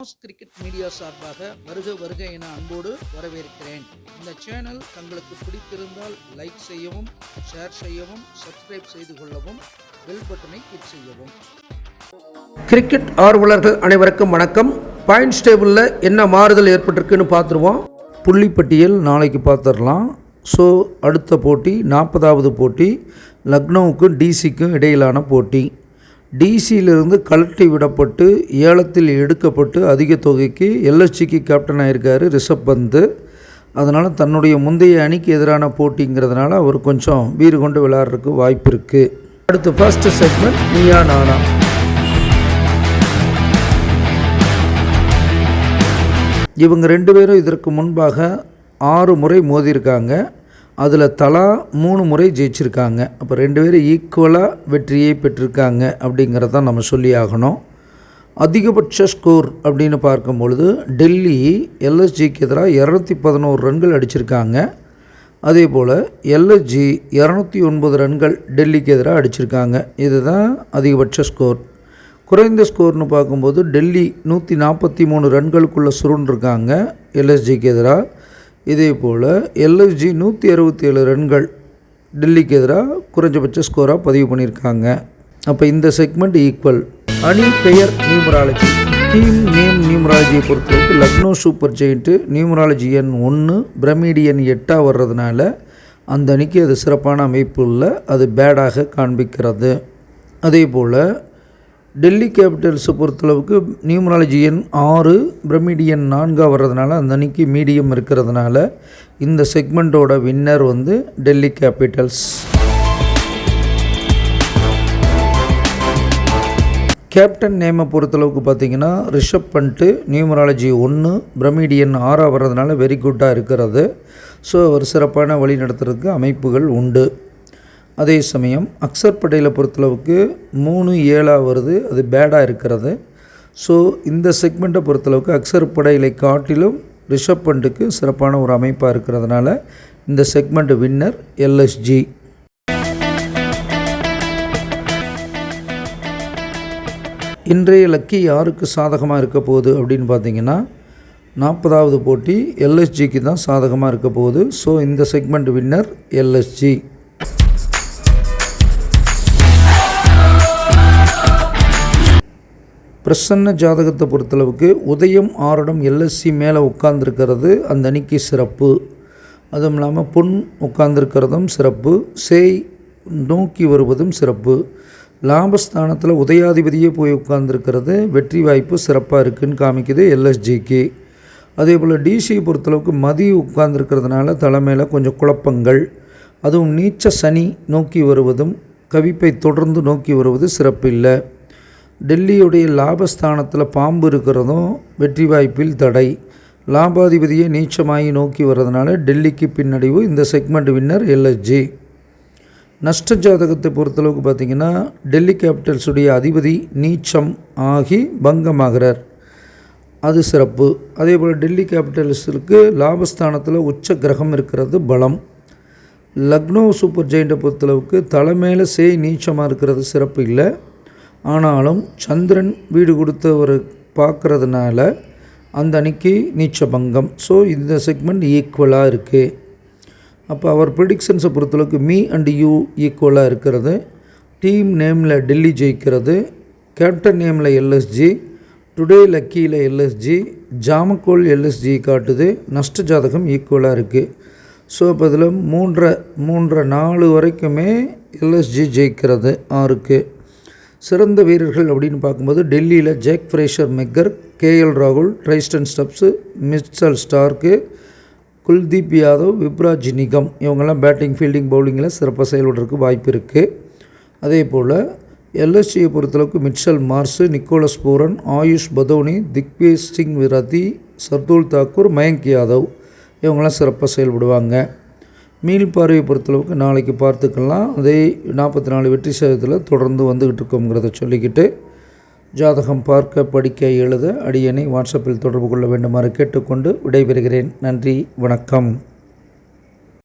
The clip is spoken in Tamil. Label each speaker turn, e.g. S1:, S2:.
S1: கிரிக்கெட் மீடியா சார்பாக வருக வருக என அன்போடு வரவேற்கிறேன். இந்த சேனல் தங்களுக்கு பிடித்திருந்தால் லைக் செய்யவும், ஷேர் செய்யவும், சப்ஸ்கிரைப் செய்து கொள்ளவும், பெல் பட்டனை கிளிக் செய்யவும்.
S2: கிரிக்கெட் ஆர்வலர்கள் அனைவருக்கும் வணக்கம். பாயிண்ட்ஸ் டேபிளில் என்ன மாறுதல் ஏற்பட்டிருக்குன்னு பார்த்துருவோம். புள்ளிப்பட்டியல் நாளைக்கு பார்த்துடலாம். ஸோ அடுத்த போட்டி 40வது போட்டி லக்னோவுக்கும் டிசிக்கும் இடையிலான போட்டி. டிசியிலிருந்து கலட்டி விடப்பட்டு ஏலத்தில் எடுக்கப்பட்டு அதிக தொகைக்கு எல்எஸ்ஜிக்கு கேப்டன் ஆகியிருக்காரு ரிஷப் பந்த். அதனால் தன்னுடைய முந்தைய அணிக்கு எதிரான போட்டிங்கிறதுனால அவர் கொஞ்சம் வீறு கொண்டு விளையாடுறதுக்கு வாய்ப்பு இருக்குது. அடுத்து ஃபர்ஸ்ட் செக்மெண்ட் நீயா நானா. இவங்க ரெண்டு பேரும் இதற்கு முன்பாக 6 முறை மோதியிருக்காங்க. அதில் தலா 3 முறை ஜெயிச்சிருக்காங்க. அப்போ ரெண்டு பேரும் ஈக்குவலாக வெற்றியை பெற்றிருக்காங்க அப்படிங்கிறத நம்ம சொல்லி ஆகணும். அதிகபட்ச ஸ்கோர் அப்படின்னு பார்க்கும்பொழுது டெல்லி எல்எஸ்ஜிக்கு எதிராக 211 ரன்கள் அடிச்சிருக்காங்க. அதே போல் எல்எஸ்ஜி 209 ரன்கள் டெல்லிக்கு எதிராக அடிச்சிருக்காங்க. இதுதான் அதிகபட்ச ஸ்கோர். குறைந்த ஸ்கோர்னு பார்க்கும்போது டெல்லி 143 ரன்களுக்குள்ளே சுருண்டிருக்காங்க எல்எஸ்ஜிக்கு எதிராக. இதே போல் எல்எஸ்ஜி 167 ரன்கள் டெல்லிக்கு எதிராக குறைஞ்சபட்ச ஸ்கோராக பதிவு பண்ணியிருக்காங்க. அப்போ இந்த செக்மெண்ட் ஈக்குவல். அணி பெயர் நியூமராலஜி. டீம் நேம் நியூமராலஜியை பொறுத்தவரைக்கும் லக்னோ சூப்பர் ஜெயிண்ட்டு நியூமராலஜி எண் 1, பிரமிடியன் 8 வர்றதுனால அந்த அணிக்கு அது சிறப்பான அமைப்பு இல்லை, அது பேடாக காண்பிக்கிறது. அதே போல் டெல்லி கேபிட்டல்ஸை பொறுத்தளவுக்கு நியூமராலஜி எண் 6, பிரமிடியன் 4 வர்றதுனால அந்த அணிக்கு மீடியம் இருக்கிறதுனால இந்த செக்மெண்ட்டோட வின்னர் டெல்லி கேபிட்டல்ஸ். கேப்டன் நேமை பொறுத்தளவுக்கு பார்த்திங்கன்னா ரிஷப் பண்ட்டு நியூமராலஜி 1, பிரமிடியன் 6 வர்றதுனால வெரி குட்டாக இருக்கிறது. ஸோ அவர் சிறப்பான வழி நடத்துறதுக்கு அமைப்புகள் உண்டு. அதே சமயம் அக்சர் பட்டேலை பொறுத்தளவுக்கு 3, 7 வருது, அது பேடாக இருக்கிறது. ஸோ இந்த செக்மெண்ட்டை பொறுத்தளவுக்கு அக்சர் பட்டேலை காட்டிலும் ரிஷப் பண்ட்டுக்கு சிறப்பான ஒரு அமைப்பாக இருக்கிறதுனால இந்த செக்மெண்ட் வின்னர் எல்எஸ்ஜி. இன்றைய லக்கி யாருக்கு சாதகமாக இருக்க போகுது அப்படின்னு பார்த்தீங்கன்னா 40வது போட்டி எல்எஸ்ஜிக்கு தான் சாதகமாக இருக்க போகுது. ஸோ இந்த செக்மெண்ட் வின்னர் எல்எஸ்ஜி. பிரசன்ன ஜாதகத்தை பொறுத்தளவுக்கு உதயம் 6 எல்எஸ்சி மேலே உட்கார்ந்துருக்கிறது அந்த அணிக்கு சிறப்பு. அதுவும் இல்லாமல் பொன் உட்கார்ந்துருக்கிறதும் சிறப்பு, சேய் நோக்கி வருவதும் சிறப்பு. லாபஸ்தானத்தில் உதயாதிபதியே போய் உட்கார்ந்துருக்கிறது வெற்றி வாய்ப்பு சிறப்பாக இருக்குதுன்னு காமிக்குது எல்எஸ்ஜிக்கு. அதே போல் டிசியை பொறுத்தளவுக்கு மதி உட்கார்ந்துருக்கிறதுனால தலைமையில் கொஞ்சம் குழப்பங்கள். அதுவும் நீச்ச சனி நோக்கி வருவதும் கவிப்பை தொடர்ந்து நோக்கி வருவது சிறப்பு இல்லை. டெல்லியுடைய லாபஸ்தானத்தில் பாம்பு இருக்கிறதும் வெற்றி வாய்ப்பில் தடை. லாபாதிபதியை நீச்சமாகி நோக்கி வர்றதுனால டெல்லிக்கு பின்னடைவு. இந்த செக்மெண்ட் வின்னர் எல்எஸ்ஜி. நஷ்ட ஜாதகத்தை பொறுத்தளவுக்கு பார்த்திங்கன்னா டெல்லி கேபிட்டல்ஸுடைய அதிபதி நீச்சம் ஆகி பங்கமாகிறார், அது சிறப்பு. அதே போல் டெல்லி கேபிட்டல்ஸுக்கு லாபஸ்தானத்தில் உச்ச கிரகம் இருக்கிறது பலம். லக்னோ சூப்பர் ஜெயிண்ட்டை பொறுத்தளவுக்கு தலைமையில் சேய் நீச்சமாக இருக்கிறது சிறப்பு இல்லை. ஆனாலும் சந்திரன் வீடு கொடுத்தவர் பார்க்குறதுனால அந்த அணிக்கு நீச்ச பங்கம். ஸோ இந்த செக்மெண்ட் ஈக்குவலாக இருக்குது. அப்போ அவர் ப்ரிடிக்ஷன்ஸை பொறுத்தளவுக்கு மீ அண்ட் யூ ஈக்குவலாக இருக்கிறது. டீம் நேமில் டெல்லி ஜெயிக்கிறது, கேப்டன் நேமில் எல்எஸ்ஜி, டுடே லக்கியில் எல்எஸ்ஜி, ஜாமக்கோல் எல்எஸ்ஜி காட்டுது. நஷ்ட ஜாதகம் ஈக்குவலாக இருக்குது. ஸோ இப்போ இதில் 3, 4 வரைக்குமே எல்எஸ்ஜி ஜெயிக்கிறது 6க்கு. சிறந்த வீரர்கள் அப்படின்னு பார்க்கும்போது டெல்லியில் ஜேக் ஃப்ரேஷர் மெக்கர், கேஎல் ராகுல், Tristan Stubbs, Mitchell Stark, Kuldeep Yadav, Vipraj Nigam இவங்கெல்லாம் பேட்டிங் ஃபீல்டிங் பவுலிங்கில் சிறப்பாக செயல்படுறதுக்கு வாய்ப்பு இருக்குது. அதே போல் எல்எஸ்சியை பொறுத்தளவுக்கு Mitchell Marsh, Nicholas Pooran, Ayush Badoni, Digvesh Singh Rathi, Shardul Thakur, Mayank Yadav இவங்கெல்லாம் சிறப்பாக செயல்படுவாங்க. மீள்பார்வையை பொறுத்தளவுக்கு நாளைக்கு பார்த்துக்கலாம். அதே 44 வெற்றி சதவீதத்தில் தொடர்ந்து வந்துக்கிட்டு இருக்கோங்கிறத சொல்லிக்கிட்டு ஜாதகம் பார்க்க, படிக்க, எழுத அடியனை வாட்ஸ்அப்பில் தொடர்பு கொள்ள வேண்டுமாறு கேட்டுக்கொண்டு விடைபெறுகிறேன். நன்றி, வணக்கம்.